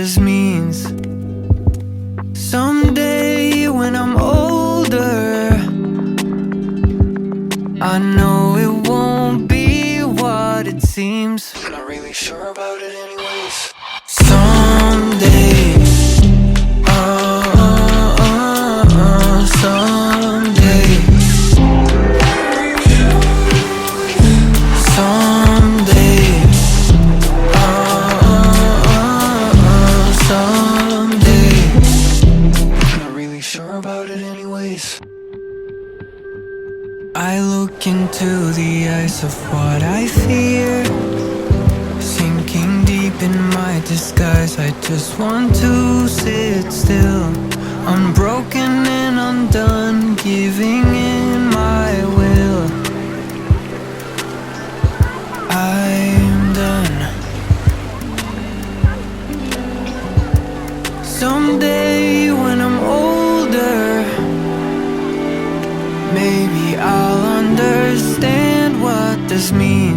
this means. Someday when I'm older, I know it won't be what it seems. I'm not really sure about it anyways. Someday, someday, someday, someday. I'm not really sure about it anyways. I look into the eyes of what I fear, sinking deep in my disguise. I just want to sit still, unbroken and undone, giving in my will. I'm done. Someday when I'm older, maybe I'll understand what this means.